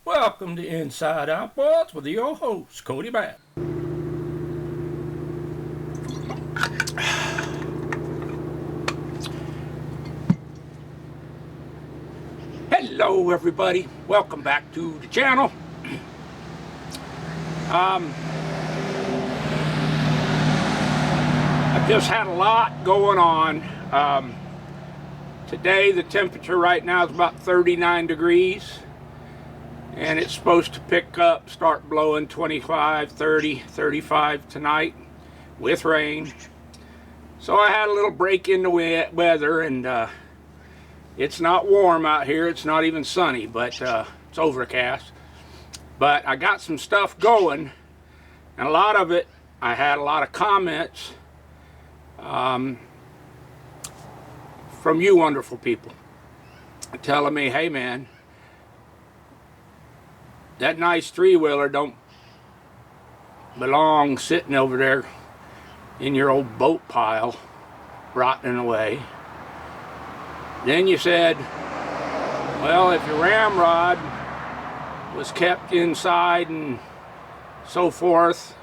Welcome to Inside Outboards with your host, Kodibass. Hello everybody, welcome back to the channel. I've just had a lot going on. Today the temperature right now is about 39 degrees. And it's supposed to pick up, start blowing 25, 30, 35 tonight with rain. So I had a little break in the weather, and it's not warm out here. It's not even sunny, but it's overcast. But I got some stuff going, and a lot of it, I had a lot of comments from you wonderful people telling me, hey man, that nice three-wheeler don't belong sitting over there in your old boat pile, rotting away. Then you said, well, if your ramrod was kept inside and so forth,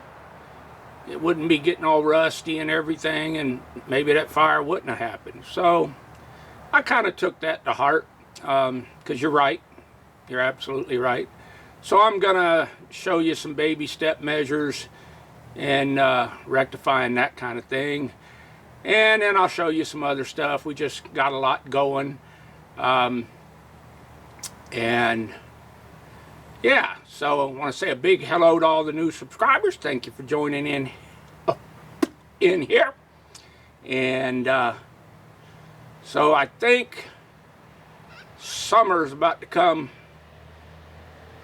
it wouldn't be getting all rusty and everything, and maybe that fire wouldn't have happened. So I kind of took that to heart, because you're right. You're absolutely right. So I'm gonna show you some baby step measures and rectifying that kind of thing, and then I'll show you some other stuff. We just got a lot going, and yeah, so I want to say a big hello to all the new subscribers. Thank you for joining in here. And so I think summer's about to come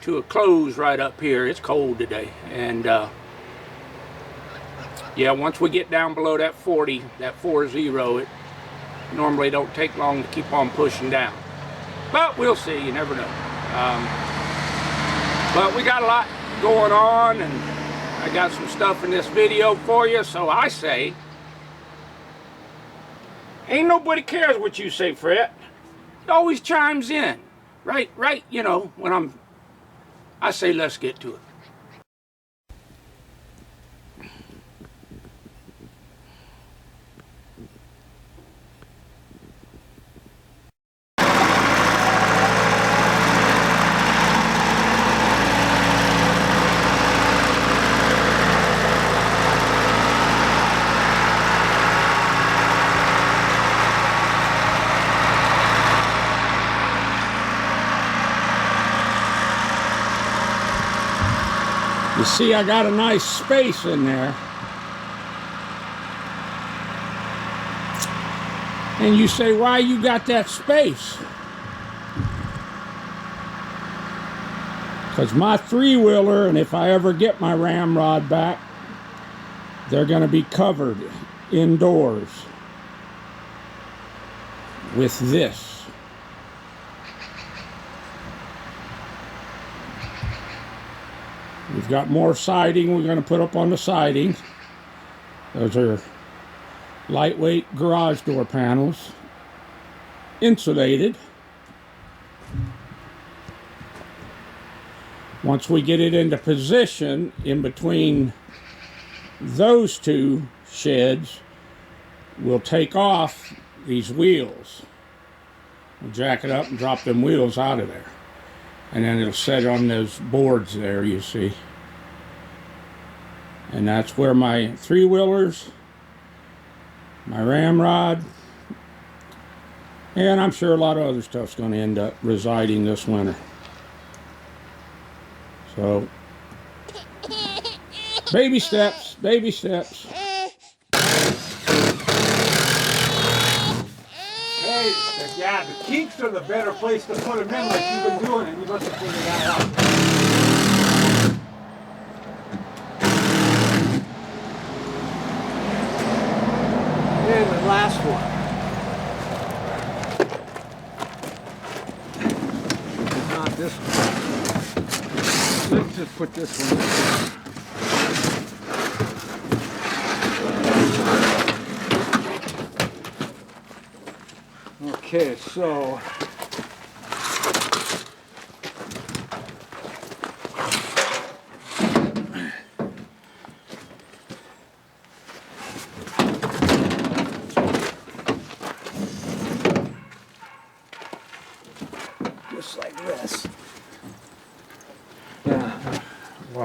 to a close right up here. It's cold today, and yeah, once we get down below that 40, that 40, it normally don't take long to keep on pushing down, but we'll see. You never know. But we got a lot going on, and I got some stuff in this video for you. So I say, ain't nobody cares what you say, Fred. He always chimes in, right, you know, when I say let's get to it. You see, I got a nice space in there. And you say, why you got that space? Because my three-wheeler, and if I ever get my ramrod back, they're going to be covered indoors with this. We've got more siding we're going to put up on the siding. Those are lightweight garage door panels, insulated. Once we get it into position in between those two sheds, we'll take off these wheels. We'll jack it up and drop them wheels out of there. And then it'll set on those boards there, you see. And that's where my three-wheelers, my ramrod, and I'm sure a lot of other stuff's going to end up residing this winter. So, baby steps, baby steps. Hey, yeah, the keeps are the better place to put them in, like you've been doing, and you must have figured that out. And the last one. Not this one. Let's just put this one in. Okay, so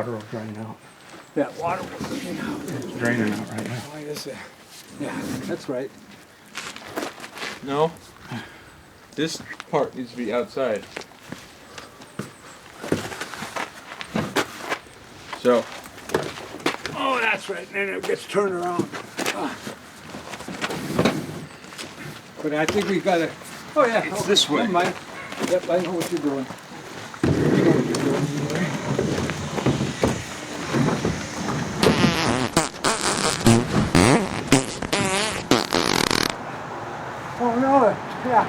water will drain out. That water will drain out. It's draining out right now. Why is that? Yeah, that's right. No. This part needs to be outside. So. Oh, that's right. And then it gets turned around. But I think we got to. Oh yeah, It's this way. Never mind. Yep, I know what you're doing. You know what you're doing. Oh no! Yeah.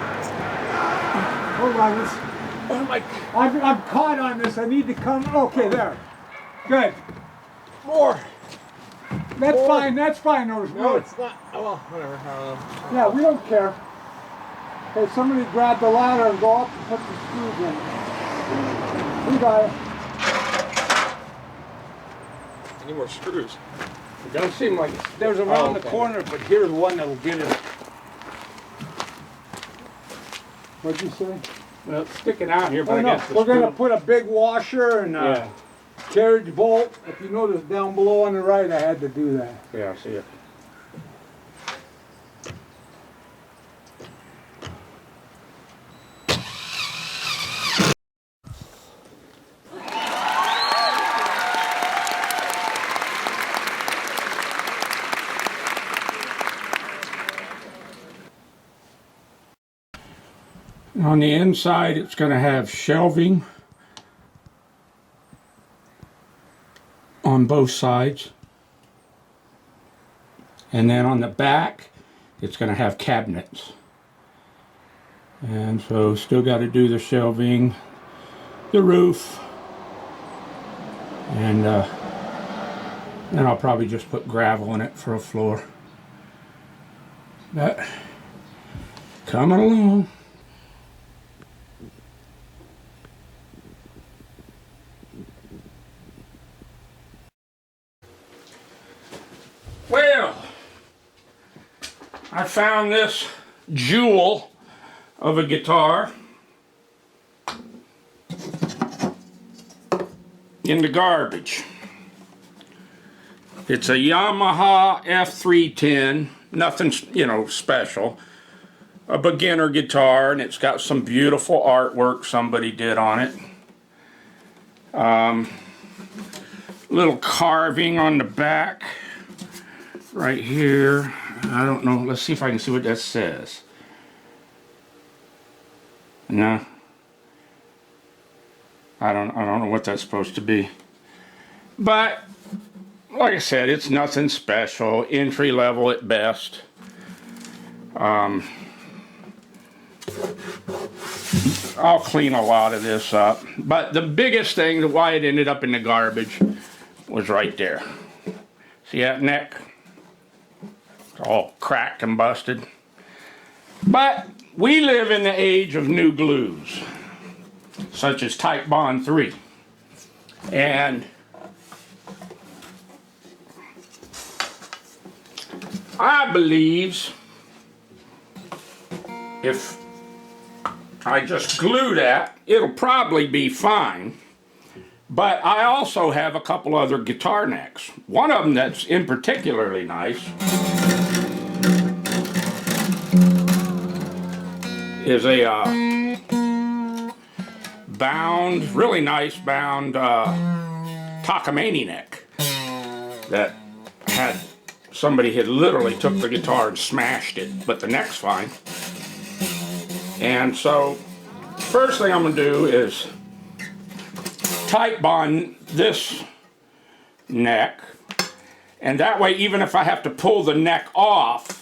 Hold on, this. Oh my! I'm caught on this. I need to come. Okay, there. Good. More. That's fine. That's fine. No, it's not. Oh, well, whatever. Yeah, we don't care. Okay, somebody grab the ladder and go up and put the screws in. We got it. Any more screws? It don't seem like There's around the corner, but here's one that'll get it. What'd you say? well, it's sticking out here, but Oh, I no, guess the we're going to screw- put a big washer and a carriage bolt. If you notice down below on the right, I had to do that. Yeah, I see it. On the inside, it's going to have shelving on both sides. And then on the back, it's going to have cabinets. And so still got to do the shelving, the roof, and then I'll probably just put gravel in it for a floor. But coming along. Well, I found this jewel of a guitar in the garbage. It's a Yamaha F310, nothing, you know, special. A beginner guitar, and it's got some beautiful artwork somebody did on it. Little carving on the back. Right here, I don't know. Let's see if I can see what that says. No, I don't know what that's supposed to be. But like I said, it's nothing special. Entry level at best. I'll clean a lot of this up. But the biggest thing, why it ended up in the garbage, was right there. See that neck? It's all cracked and busted. But we live in the age of new glues, such as Type Bond 3. And I believe if I just glue that, it'll probably be fine. But I also have a couple other guitar necks. One of them that's in particularly nice is a bound, really nice bound Takamine neck that had somebody had literally took the guitar and smashed it, but the neck's fine. And so first thing I'm gonna do is Type Bond this neck, and that way even if I have to pull the neck off,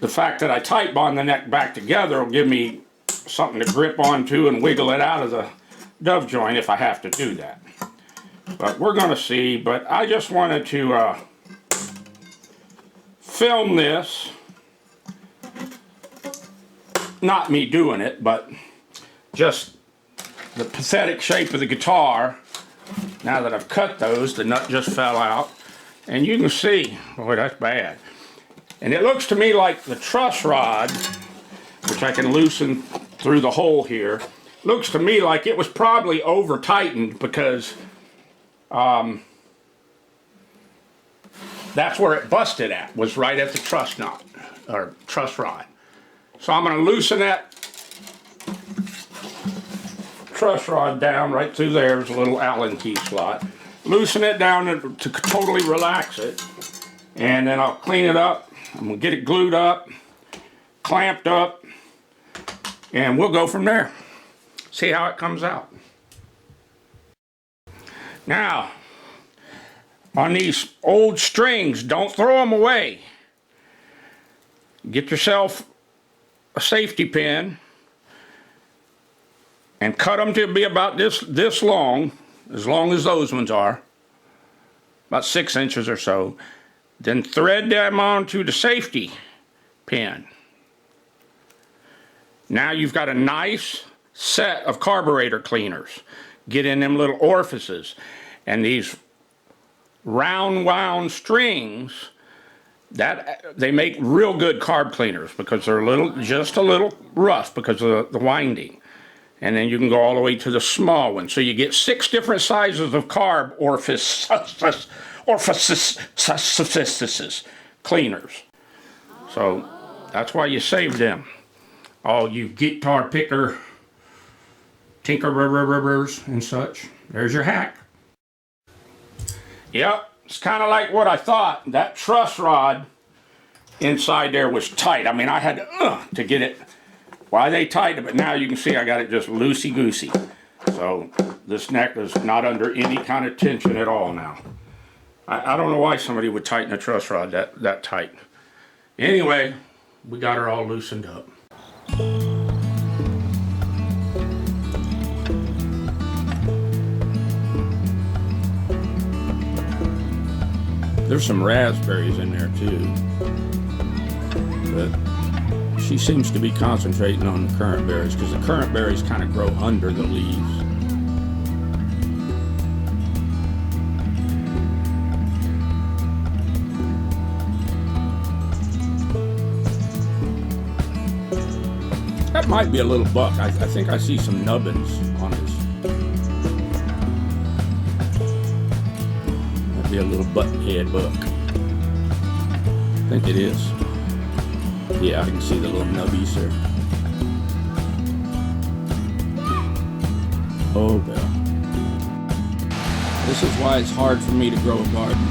the fact that I Type Bond the neck back together will give me something to grip onto and wiggle it out of the dove joint if I have to do that. But we're going to see. But I just wanted to film this. Not me doing it, but just the pathetic shape of the guitar. Now that I've cut those, the nut just fell out. And you can see, boy, that's bad. And it looks to me like the truss rod, which I can loosen through the hole here, looks to me like it was probably over tightened because That's where it busted at, was right at the truss knot, or truss rod. So I'm going to loosen that truss rod down right through there. There's a little Allen key slot. Loosen it down to totally relax it. And then I'll clean it up. I'm going to get it glued up, clamped up, and we'll go from there. See how it comes out. Now, on these old strings, don't throw them away. Get yourself a safety pin and cut them to be about this long as those ones are, about 6 inches or so. Then thread them onto the safety pin. Now you've got a nice set of carburetor cleaners. Get in them little orifices, and these round wound strings, that they make real good carb cleaners because they're just a little rough because of the winding. And then you can go all the way to the small one. So you get 6 different sizes of carb orifices cleaners. So that's why you save them. All you guitar picker tinkerers and such. There's your hack. Yep, it's kind of like what I thought. That truss rod inside there was tight. I mean, I had to get it. Why they tightened it, but now you can see I got it just loosey-goosey. So this neck is not under any kind of tension at all now. I don't know why somebody would tighten a truss rod that tight. Anyway, we got her all loosened up. There's some raspberries in there too, but she seems to be concentrating on the currant berries because the currant berries kind of grow under the leaves. That might be a little buck. I think I see some nubbins on his. Might be a little buttonhead buck. I think it is. Yeah, I can see the little nubbies there. Oh well. This is why it's hard for me to grow a garden.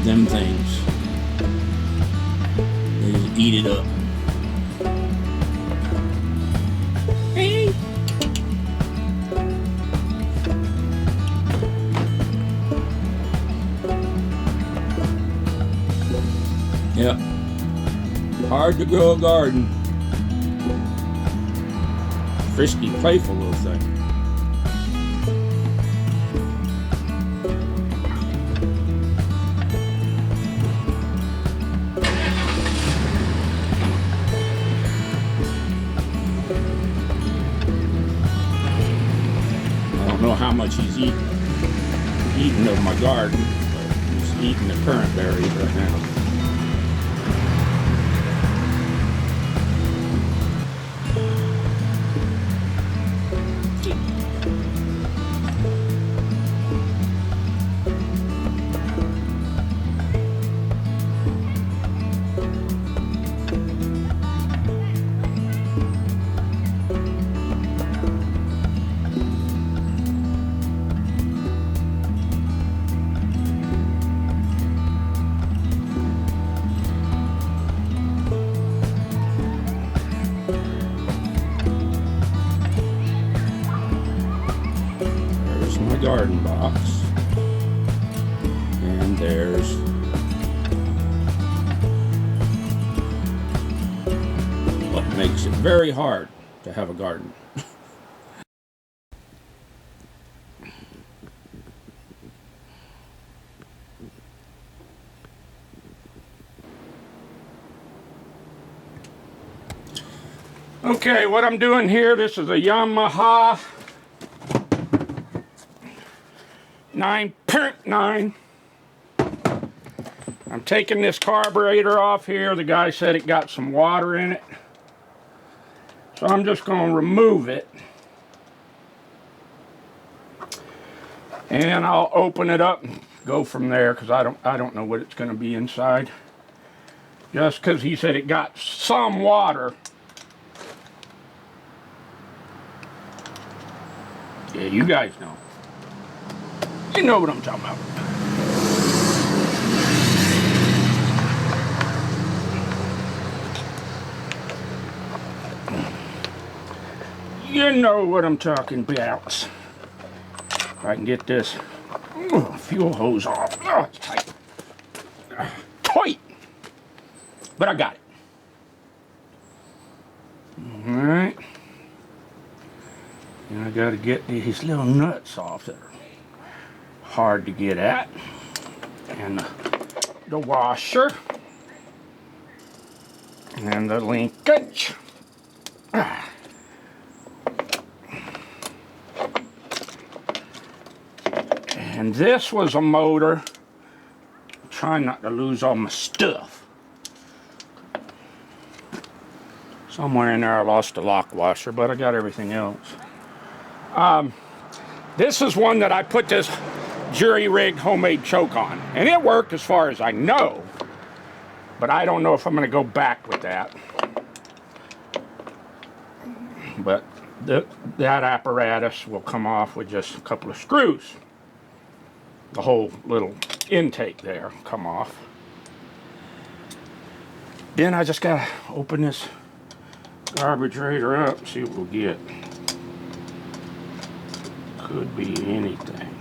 Them things. They just eat it up. Hey. Yep. Hard to grow a garden. Frisky, playful little thing. I don't know how much he's eating of my garden, but he's eating the currant berries right now. Garden box, and there's what makes it very hard to have a garden. Okay, what I'm doing here, this is a Yamaha 9.9. I'm taking this carburetor off here. The guy said it got some water in it. So I'm just going to remove it. And I'll open it up and go from there, because I don't know what it's going to be inside. Just because he said it got some water. Yeah, you guys know. You know what I'm talking about. You know what I'm talking about. If I can get this fuel hose off. Oh, it's tight. Tight! But I got it. Alright. And I gotta get these little nuts off that are hard to get at. And the washer. And the linkage. And this was a motor. I'm trying not to lose all my stuff. Somewhere in there I lost the lock washer, but I got everything else. This is one that I put this jury-rigged homemade choke on. And it worked as far as I know. But I don't know if I'm going to go back with that. But that apparatus will come off with just a couple of screws. The whole little intake there will come off. Then I just got to open this carburetor up and see what we'll get. Could be anything.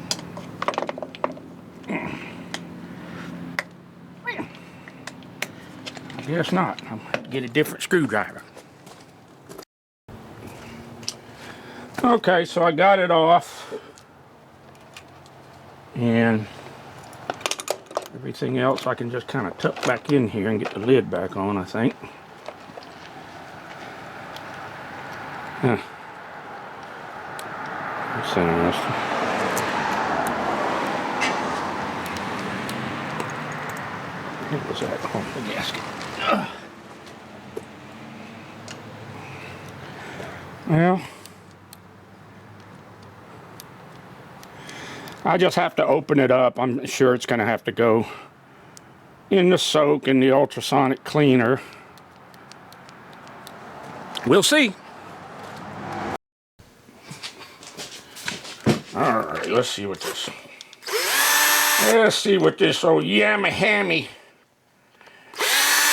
I guess not. I'm going to get a different screwdriver. Okay, so I got it off. And everything else I can just kind of tuck back in here and get the lid back on, I think. Huh. That's interesting. What was that? Oh, the gasket. Well, I just have to open it up. I'm sure it's going to have to go in the soak in the ultrasonic cleaner. We'll see. All right, let's see what this. Let's see what this old Yamaha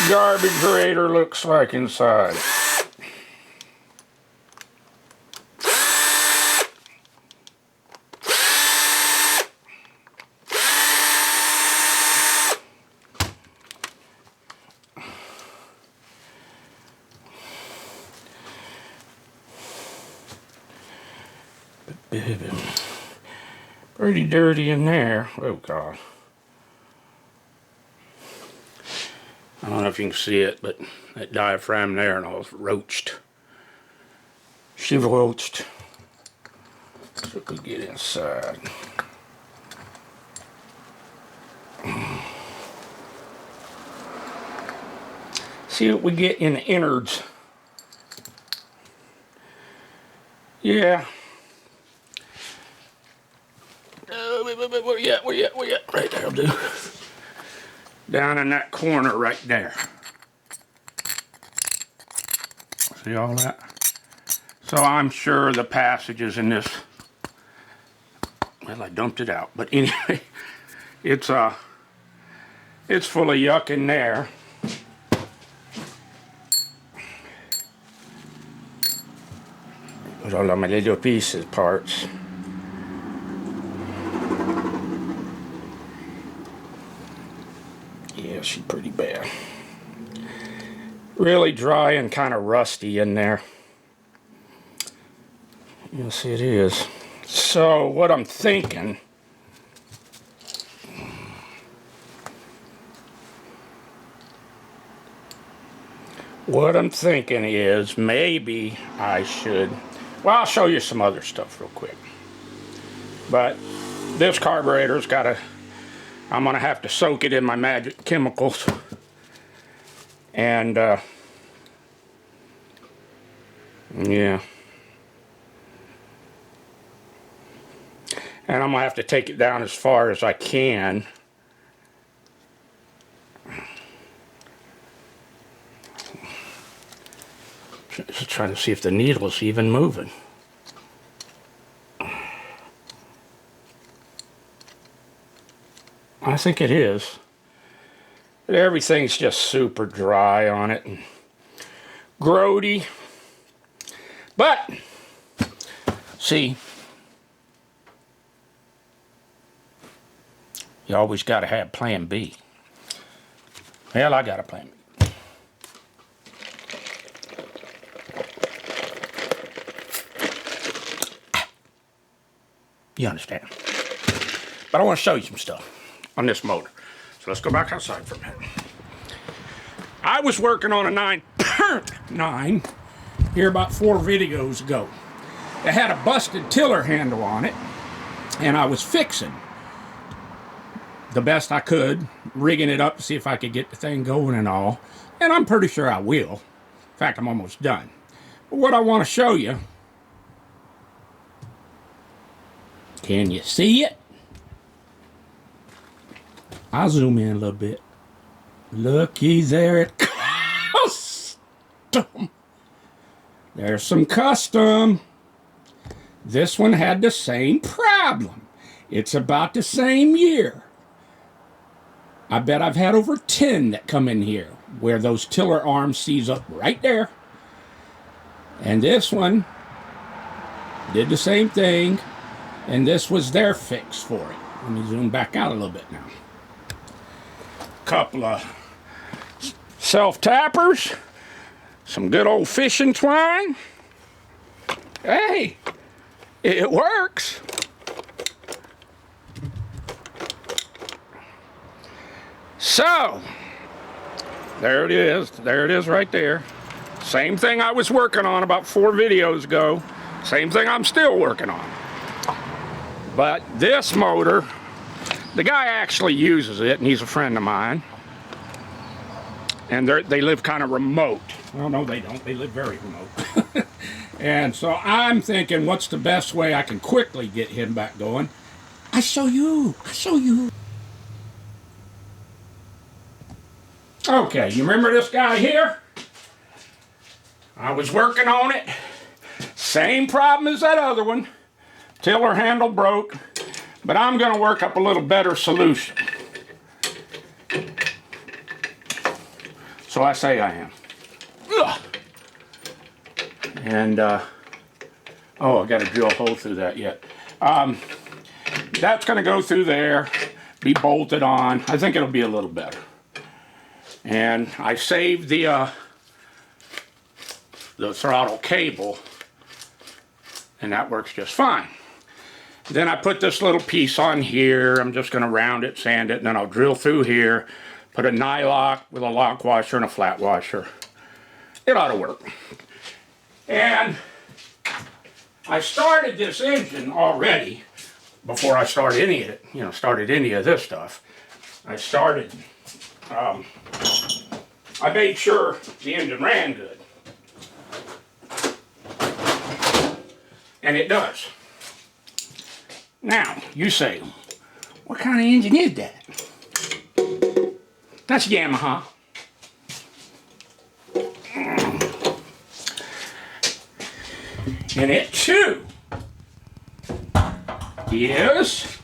Carburetor looks like inside. Pretty dirty in there. Oh God. I don't know if you can see it, but that diaphragm there and all is roached. Roached. So we could get inside. See what we get in the innards. Yeah. Where you at? Where you at? Where you at? Right there will do. Down in that corner right there. See all that? So I'm sure the passages in this, well, I dumped it out, but anyway, it's full of yuck in there. With all of my little pieces, parts. Yeah, she's pretty bad. Really dry and kind of rusty in there. Yes, it is. So, what I'm thinking... is maybe I should... Well, I'll show you some other stuff real quick. But this carburetor's got to... I'm going to have to soak it in my magic chemicals. And, yeah. And I'm gonna have to take it down as far as I can. Just trying to see if the needle's even moving. I think it is. But everything's just super dry on it and grody. But, see, you always got to have plan B. Well, I got a plan B. You understand? But I want to show you some stuff on this motor. So let's go back outside for a minute. I was working on a 9 here about 4 videos ago. It had a busted tiller handle on it, and I was fixing the best I could, rigging it up to see if I could get the thing going and all. And I'm pretty sure I will. In fact, I'm almost done. But what I want to show you, can you see it? I'll zoom in a little bit. Looky there at custom. There's some custom. This one had the same problem. It's about the same year. I bet I've had over 10 that come in here where those tiller arms seize up right there. And this one did the same thing. And this was their fix for it. Let me zoom back out a little bit now. Couple of self-tappers, some good old fishing twine. Hey, it works. So, there it is right there. Same thing I was working on about 4 videos ago. Same thing I'm still working on. But this motor, the guy actually uses it, and he's a friend of mine. And they live kind of remote. Well, no, they don't. They live very remote. And so I'm thinking, what's the best way I can quickly get him back going? I show you. Okay, you remember this guy here? I was working on it. Same problem as that other one. Tiller handle broke. But I'm going to work up a little better solution. So I say I am. Ugh. And, oh, I got to drill a hole through that yet. That's going to go through there, be bolted on. I think it'll be a little better. And I saved the throttle cable, and that works just fine. Then I put this little piece on here. I'm just going to round it, sand it, and then I'll drill through here, put a nylock with a lock washer and a flat washer. It ought to work. And I started this engine already before I started any of this stuff. I made sure the engine ran good. And it does. Now, you say, what kind of engine is that? That's Yamaha. And it too is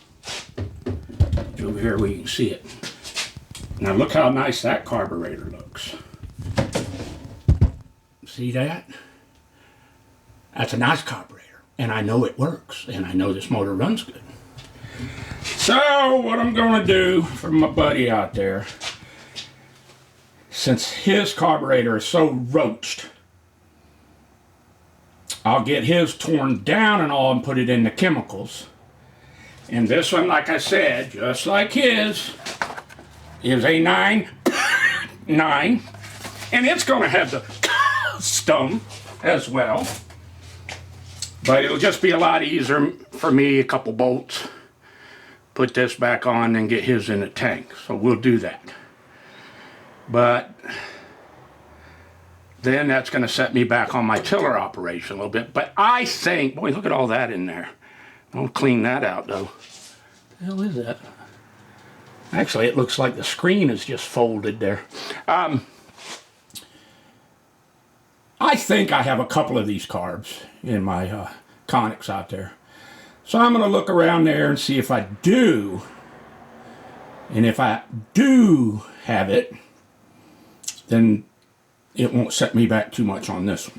over here where you can see it. Now look how nice that carburetor looks. See that? That's a nice carburetor. And I know it works. And I know this motor runs good. So what I'm going to do for my buddy out there, since his carburetor is so roached, I'll get his torn down and all and put it in the chemicals. And this one, like I said, just like his, is a 9. And it's going to have the custom as well. But it'll just be a lot easier for me, a couple bolts, put this back on and get his in the tank. So we'll do that. But then that's going to set me back on my tiller operation a little bit. But I think, boy, look at all that in there. I'll clean that out though. What the hell is that? Actually, it looks like the screen is just folded there. I think I have a couple of these carbs in my conics out there. So I'm going to look around there and see if I do. And if I do have it, then it won't set me back too much on this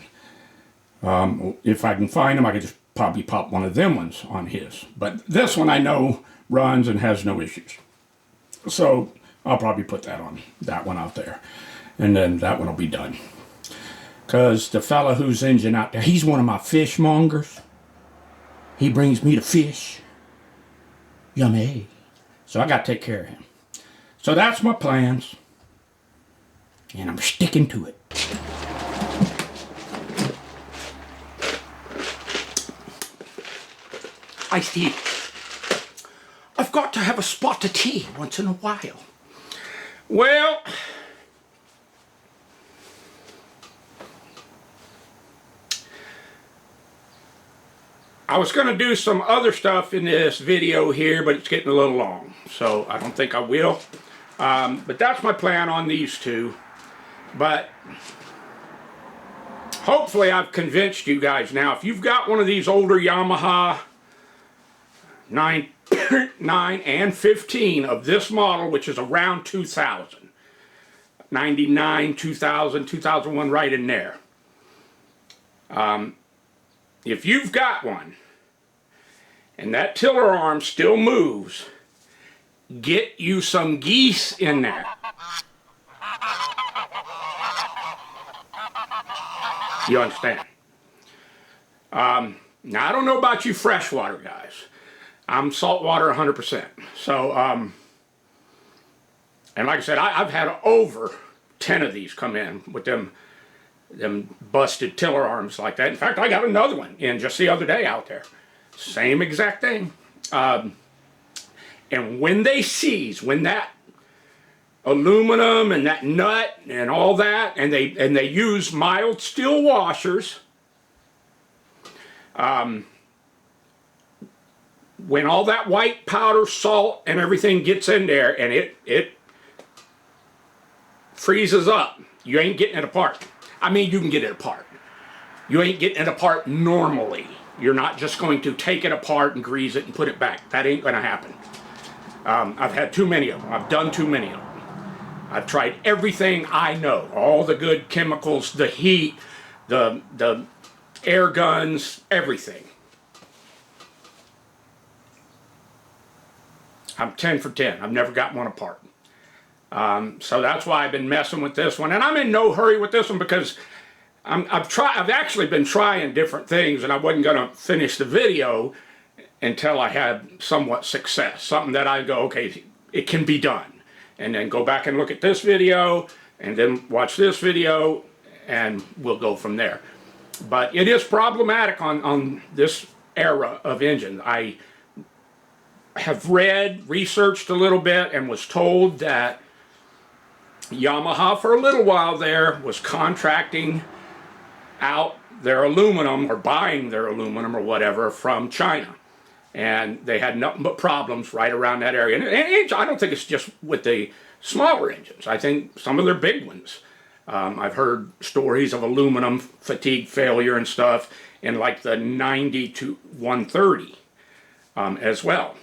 one. If I can find them, I could just probably pop one of them ones on his. But this one I know runs and has no issues. So I'll probably put that on, that one out there. And then that one will be done. Because the fella whose engine out there, he's one of my fishmongers. He brings me the fish. Yummy. So I got to take care of him. So that's my plans. And I'm sticking to it. Iced tea. I've got to have a spot of tea once in a while. Well, I was going to do some other stuff in this video here, but it's getting a little long, so I don't think I will. But that's my plan on these two. But hopefully I've convinced you guys now. If you've got one of these older Yamaha 9 and 15 of this model, which is around 2000, 99, 2000, 2001, right in there. If you've got one and that tiller arm still moves, get you some geese in there. You understand? Now, I don't know about you freshwater guys. I'm saltwater 100%. So, and like I said, I've had over 10 of these come in with them busted tiller arms like that. In fact, I got another one in just the other day out there. Same exact thing. And when they seize, when that aluminum and that nut and all that, and they use mild steel washers, when all that white powder, salt, and everything gets in there and it freezes up, you ain't getting it apart. I mean, you can get it apart. You ain't getting it apart normally. You're not just going to take it apart and grease it and put it back. That ain't going to happen. I've had too many of them. I've done too many of them. I've tried everything I know. All the good chemicals, the heat, the air guns, everything. I'm 10 for 10. I've never got one apart. So that's why I've been messing with this one. And I'm in no hurry with this one because I've actually been trying different things, and I wasn't going to finish the video until I had somewhat success. Something that I go, okay, it can be done. And then go back and look at this video, and then watch this video, and we'll go from there. But it is problematic on this era of engine. I have researched a little bit, and was told that Yamaha for a little while there was contracting out their aluminum or buying their aluminum or whatever from China. And they had nothing but problems right around that area. And I don't think it's just with the smaller engines. I think some of their big ones. I've heard stories of aluminum fatigue failure and stuff in like the 90 to 130 as well.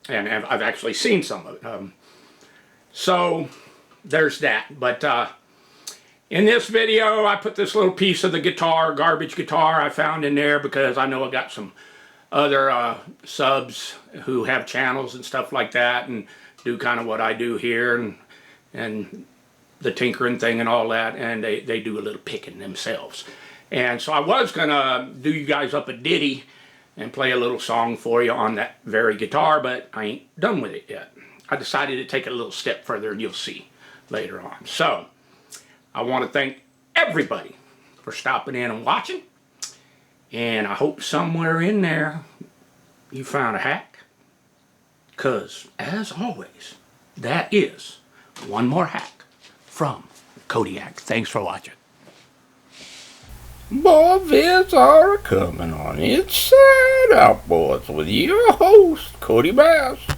And I've actually seen some of it. So there's that. But in this video, I put this little piece of the guitar, garbage guitar I found in there because I know I got some other subs who have channels and stuff like that and do kind of what I do here and the tinkering thing and all that, and they do a little picking themselves. And so I was gonna do you guys up a ditty and play a little song for you on that very guitar, but I ain't done with it yet. I decided to take it a little step further, and you'll see later on. So I want to thank everybody for stopping in and watching. And I hope somewhere in there you found a hack. Because, as always, that is one more hack from Kodiak. Thanks for watching. Boy, vids are coming on inside Outboards with your host, Kodibass.